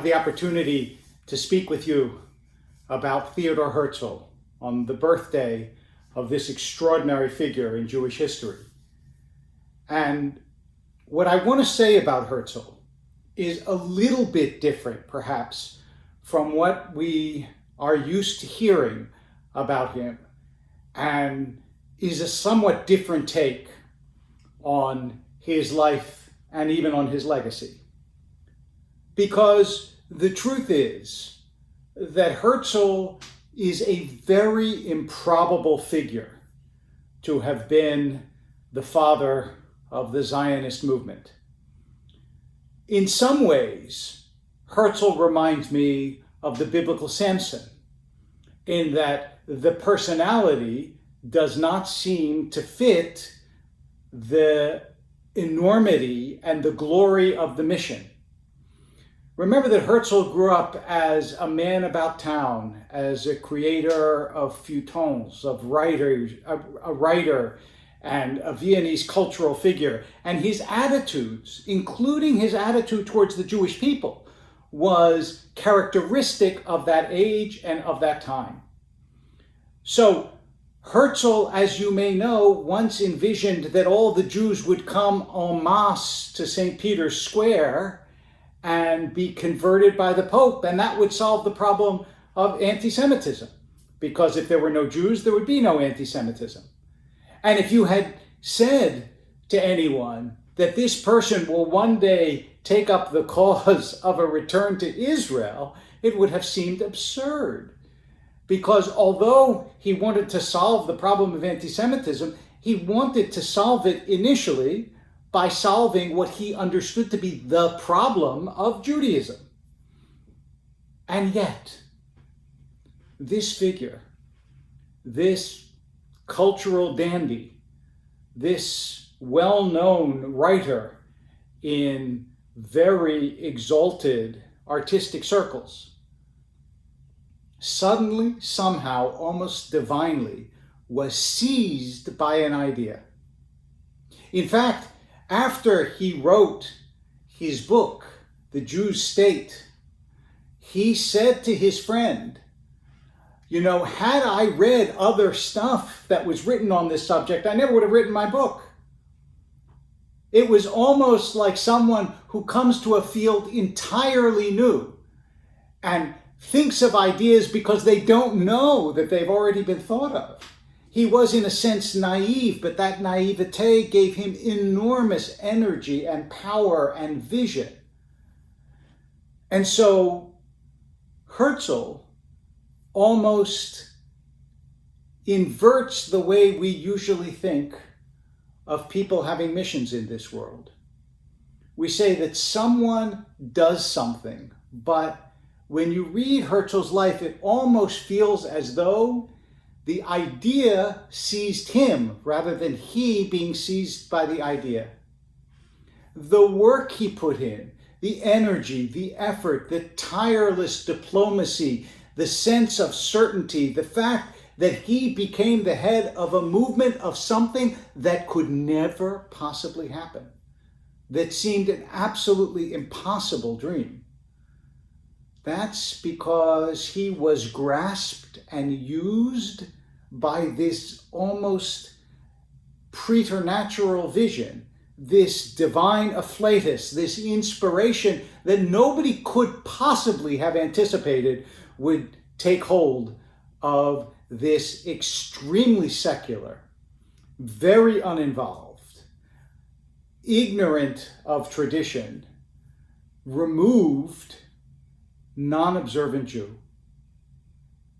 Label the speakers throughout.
Speaker 1: have the opportunity to speak with you about Theodor Herzl on the birthday of this extraordinary figure in Jewish history. And what I want to say about Herzl is a little bit different, perhaps, from what we are used to hearing about him, and is a somewhat different take on his life and even on his legacy. Because the truth is that Herzl is a very improbable figure to have been the father of the Zionist movement. In some ways, Herzl reminds me of the biblical Samson, in that the personality does not seem to fit the enormity and the glory of the mission. Remember that Herzl grew up as a man about town, as a creator of feuilletons, of writers, a writer and a Viennese cultural figure. And his attitudes, including his attitude towards the Jewish people, was characteristic of that age and of that time. So Herzl, as you may know, once envisioned that all the Jews would come en masse to St. Peter's Square and be converted by the Pope, and that would solve the problem of anti-Semitism. Because if there were no Jews, there would be no anti-Semitism. And if you had said to anyone that this person will one day take up the cause of a return to Israel, it would have seemed absurd. Because although he wanted to solve the problem of anti-Semitism, he wanted to solve it initially by solving what he understood to be the problem of Judaism. And yet, this figure, this cultural dandy, this well-known writer in very exalted artistic circles, suddenly, somehow, almost divinely, was seized by an idea. In fact, after he wrote his book, The Jew's State, he said to his friend, you know, had I read other stuff that was written on this subject, I never would have written my book. It was almost like someone who comes to a field entirely new and thinks of ideas because they don't know that they've already been thought of. He was, in a sense, naive, but that naivete gave him enormous energy and power and vision. And so Herzl almost inverts the way we usually think of people having missions in this world. We say that someone does something, but when you read Herzl's life, it almost feels as though the idea seized him rather than he being seized by the idea. The work he put in, the energy, the effort, the tireless diplomacy, the sense of certainty, the fact that he became the head of a movement of something that could never possibly happen, that seemed an absolutely impossible dream. That's because he was grasped and used by this almost preternatural vision, this divine afflatus, this inspiration that nobody could possibly have anticipated would take hold of this extremely secular, very uninvolved, ignorant of tradition, removed, non-observant Jew.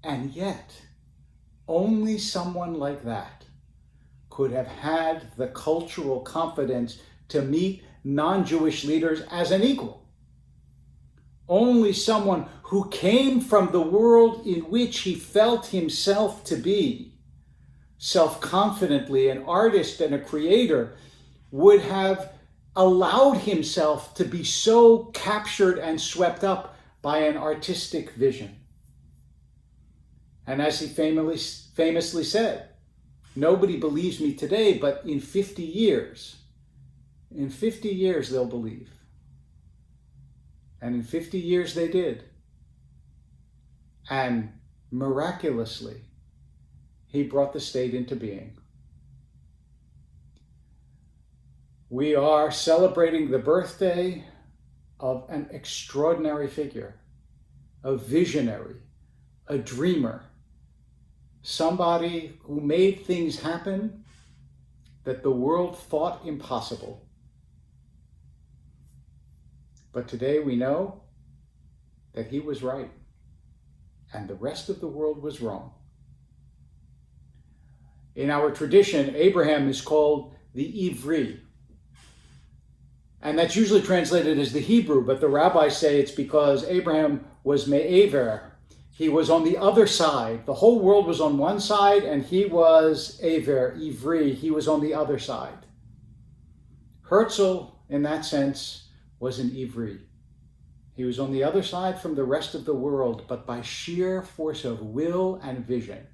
Speaker 1: And yet, only someone like that could have had the cultural confidence to meet non-Jewish leaders as an equal. Only someone who came from the world in which he felt himself to be, self-confidently an artist and a creator, would have allowed himself to be so captured and swept up by an artistic vision. And as he famously said, nobody believes me today, but in 50 years they'll believe. And in 50 years they did. And miraculously, he brought the state into being. We are celebrating the birthday of an extraordinary figure, a visionary, a dreamer, somebody who made things happen that the world thought impossible. But today we know that he was right and the rest of the world was wrong. In our tradition, Abraham is called the Ivri. And that's usually translated as the Hebrew, but the rabbis say it's because Abraham was me'aver. He was on the other side. The whole world was on one side, and he was aver, Ivri. He was on the other side. Herzl, in that sense, was an Ivri. He was on the other side from the rest of the world, but by sheer force of will and vision,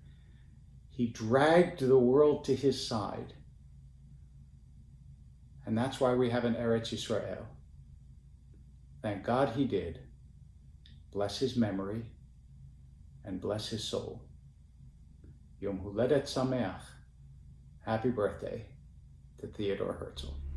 Speaker 1: he dragged the world to his side. And that's why we have an Eretz Yisrael. Thank God he did. Bless his memory and bless his soul. Yom Huledet Sameach. Happy birthday to Theodore Herzl.